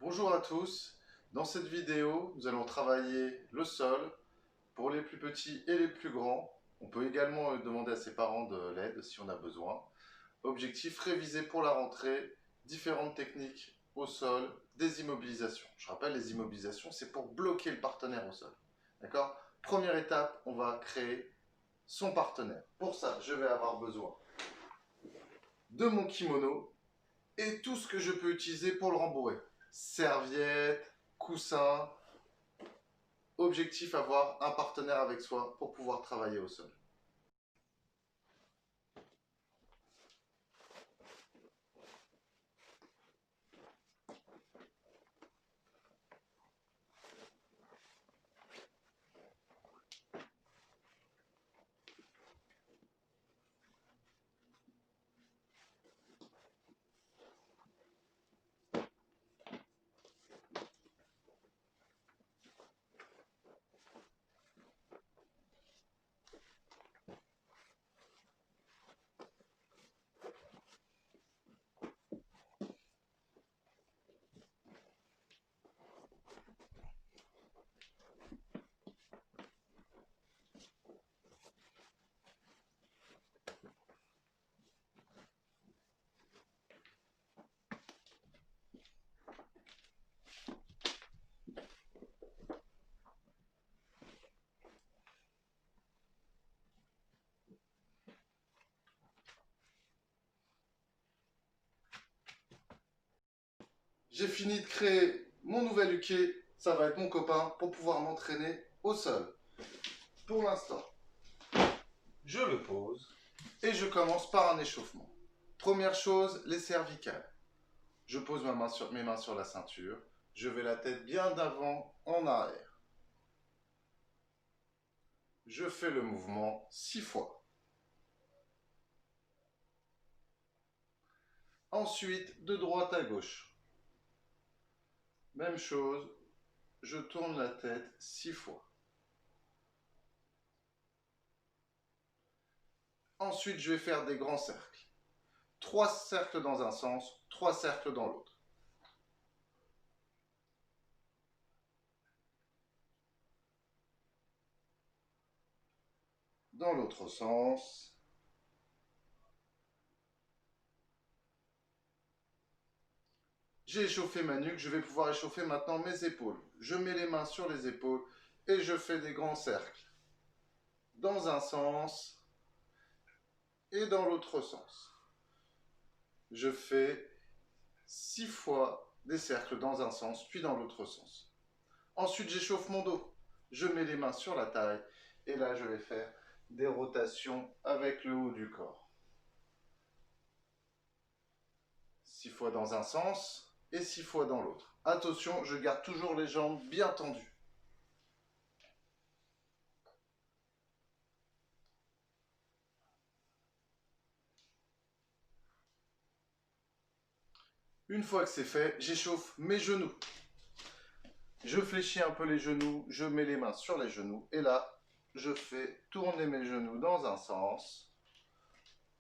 Bonjour à tous, dans cette vidéo nous allons travailler le sol pour les plus petits et les plus grands. On peut également demander à ses parents de l'aide si on a besoin. Objectif, réviser pour la rentrée différentes techniques au sol, des immobilisations. Je rappelle, les immobilisations c'est pour bloquer le partenaire au sol. D'accord? Première étape, on va créer son partenaire. Pour ça, je vais avoir besoin de mon kimono et tout ce que je peux utiliser pour le rembourrer. Serviette, coussin. Objectif, avoir un partenaire avec soi pour pouvoir travailler au sol. J'ai fini de créer mon nouvel uke, ça va être mon copain pour pouvoir m'entraîner au sol. Pour l'instant, je le pose et je commence par un échauffement. Première chose, les cervicales. Je pose mes mains sur la ceinture, je vais la tête bien d'avant en arrière. Je fais le mouvement 6 fois. Ensuite, de droite à gauche. Même chose, je tourne la tête 6 fois. Ensuite, je vais faire des grands cercles. 3 cercles dans un sens, 3 cercles dans l'autre. Dans l'autre sens. J'ai échauffé ma nuque, je vais pouvoir échauffer maintenant mes épaules. Je mets les mains sur les épaules et je fais des grands cercles. Dans un sens et dans l'autre sens. Je fais 6 fois des cercles dans un sens, puis dans l'autre sens. Ensuite, j'échauffe mon dos. Je mets les mains sur la taille et là, je vais faire des rotations avec le haut du corps. 6 fois dans un sens et 6 fois dans l'autre. Attention, je garde toujours les jambes bien tendues. Une fois que c'est fait, j'échauffe mes genoux. Je fléchis un peu les genoux, je mets les mains sur les genoux et là, je fais tourner mes genoux dans un sens,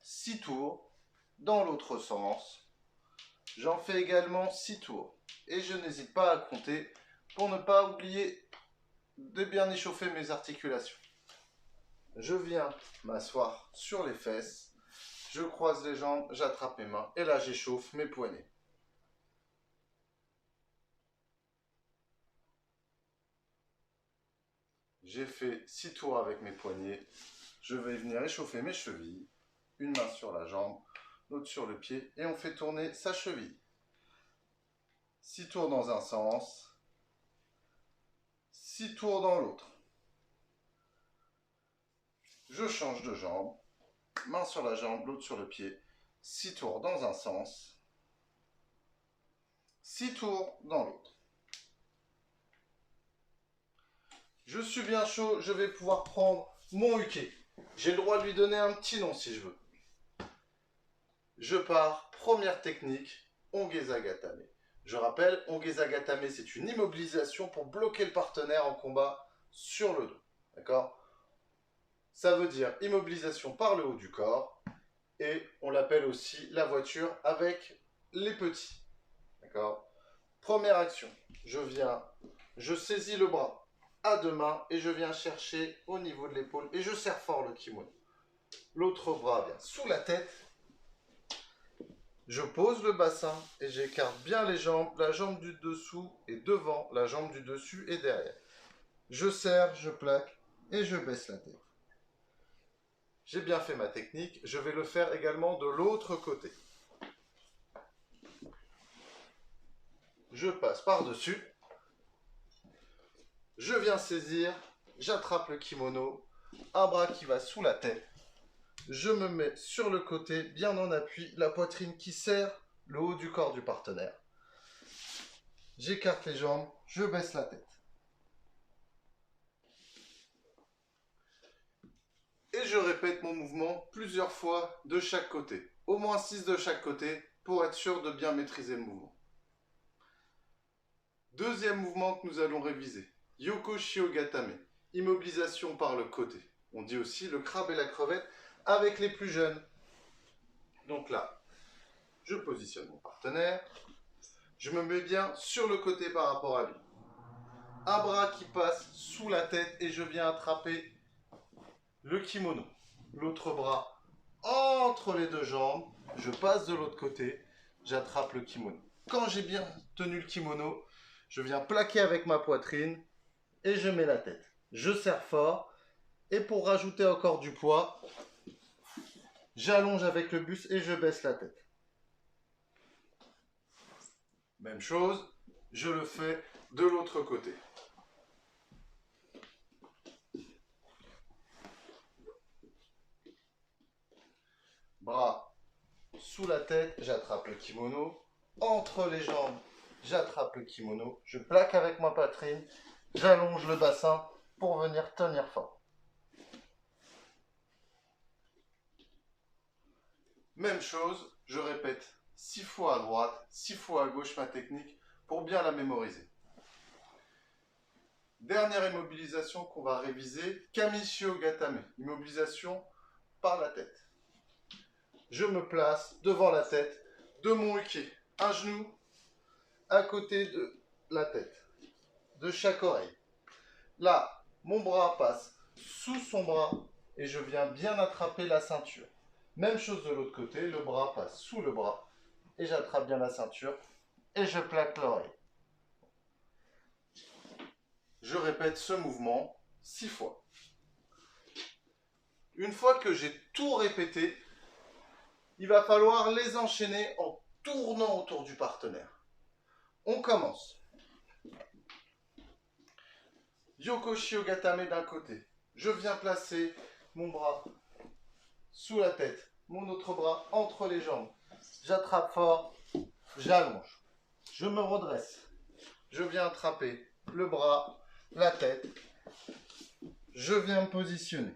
6 tours, dans l'autre sens. J'en fais également 6 tours et je n'hésite pas à compter pour ne pas oublier de bien échauffer mes articulations. Je viens m'asseoir sur les fesses, je croise les jambes, j'attrape mes mains et là j'échauffe mes poignets. J'ai fait 6 tours avec mes poignets. Je vais venir échauffer mes chevilles. Une main sur la jambe, l'autre sur le pied. Et on fait tourner sa cheville. 6 tours dans un sens. 6 tours dans l'autre. Je change de jambe. Main sur la jambe, l'autre sur le pied. 6 tours dans un sens. 6 tours dans l'autre. Je suis bien chaud, je vais pouvoir prendre mon uke. J'ai le droit de lui donner un petit nom si je veux. Je pars, première technique, Ongeza Gatame. Je rappelle, Ongeza Gatame, c'est une immobilisation pour bloquer le partenaire en combat sur le dos. D'accord? Ça veut dire immobilisation par le haut du corps et on l'appelle aussi la voiture avec les petits. D'accord? Première action, je saisis le bras à deux mains et je viens chercher au niveau de l'épaule et je serre fort le kimono. L'autre bras vient sous la tête. Je pose le bassin et j'écarte bien les jambes. La jambe du dessous est devant, la jambe du dessus est derrière. Je serre, je plaque et je baisse la tête. J'ai bien fait ma technique. Je vais le faire également de l'autre côté. Je passe par-dessus. Je viens saisir. J'attrape le kimono. Un bras qui va sous la tête. Je me mets sur le côté, bien en appui, la poitrine qui serre le haut du corps du partenaire. J'écarte les jambes, je baisse la tête. Et je répète mon mouvement plusieurs fois de chaque côté. Au moins 6 de chaque côté pour être sûr de bien maîtriser le mouvement. Deuxième mouvement que nous allons réviser. Yoko Shiogatame. Immobilisation par le côté. On dit aussi le crabe et la crevette avec les plus jeunes. Donc là, je positionne mon partenaire. Je me mets bien sur le côté par rapport à lui. Un bras qui passe sous la tête et je viens attraper le kimono. L'autre bras entre les deux jambes. Je passe de l'autre côté. J'attrape le kimono. Quand j'ai bien tenu le kimono, je viens plaquer avec ma poitrine et je mets la tête. Je serre fort. Et pour rajouter encore du poids, j'allonge avec le buste et je baisse la tête. Même chose, je le fais de l'autre côté. Bras sous la tête, j'attrape le kimono. Entre les jambes, j'attrape le kimono. Je plaque avec ma poitrine. J'allonge le bassin pour venir tenir fort. Même chose, je répète 6 fois à droite, 6 fois à gauche ma technique pour bien la mémoriser. Dernière immobilisation qu'on va réviser, Kami Shiogatame, immobilisation par la tête. Je me place devant la tête de mon uke, un genou à côté de la tête, de chaque oreille. Là, mon bras passe sous son bras et je viens bien attraper la ceinture. Même chose de l'autre côté, le bras passe sous le bras et j'attrape bien la ceinture et je plaque l'oreille. Je répète ce mouvement 6 fois. Une fois que j'ai tout répété, il va falloir les enchaîner en tournant autour du partenaire. On commence. Yoko Shiogatame d'un côté. Je viens placer mon bras sous la tête, mon autre bras entre les jambes. J'attrape fort, j'allonge. Je me redresse. Je viens attraper le bras, la tête. Je viens me positionner.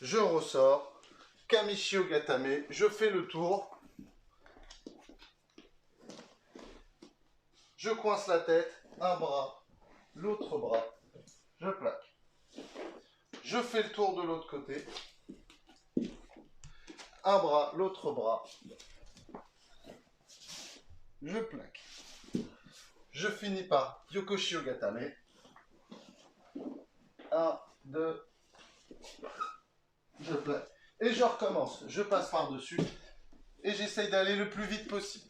Je ressors. Kami Shiogatame, je fais le tour. Je coince la tête, un bras, l'autre bras. Je plaque. Je fais le tour de l'autre côté. Un bras, l'autre bras. Je plaque. Je finis par Yoko Shiogatame. 1, 2, je plaque. Et je recommence. Je passe par-dessus. Et j'essaye d'aller le plus vite possible.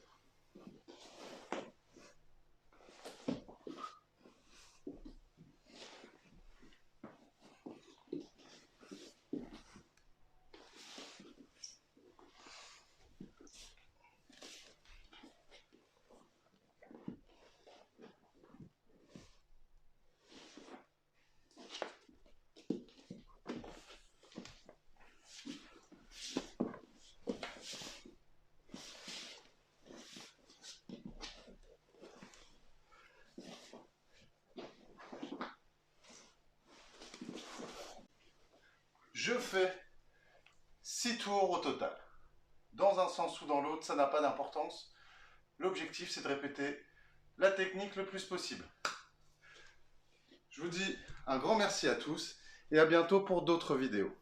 Je fais 6 tours au total. Dans un sens ou dans l'autre, ça n'a pas d'importance. L'objectif, c'est de répéter la technique le plus possible. Je vous dis un grand merci à tous et à bientôt pour d'autres vidéos.